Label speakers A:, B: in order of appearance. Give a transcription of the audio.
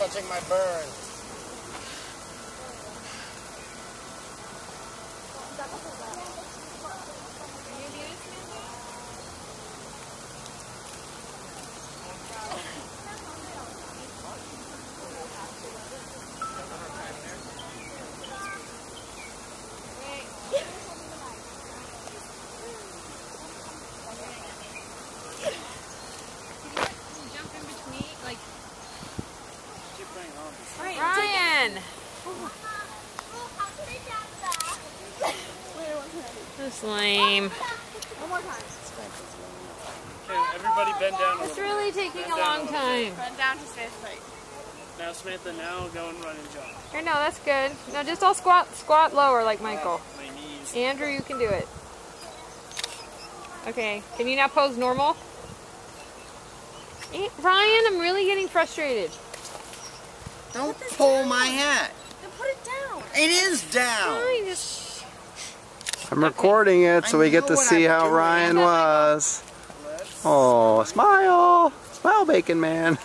A: touching my burn.
B: Ryan! That's lame.
C: One more time.
D: Okay, everybody bend down a
B: It's
D: little
B: really
D: bit.
B: taking
D: Bend
B: a
D: down
B: long
D: little
B: time.
C: Run down to Smith's place.
D: Now Samantha, now go and run and jump.
B: Here, no, that's good. No, just all squat lower like Michael.
D: My knees.
B: Andrew, you can do it. Okay, can you now pose normal? Ryan, I'm really getting frustrated.
A: Don't pull my hat.
C: Then put it down.
A: It is down.
B: Fine, just...
E: I'm recording it so we get to see how Ryan was. Oh, smile! Smile, Bacon Man.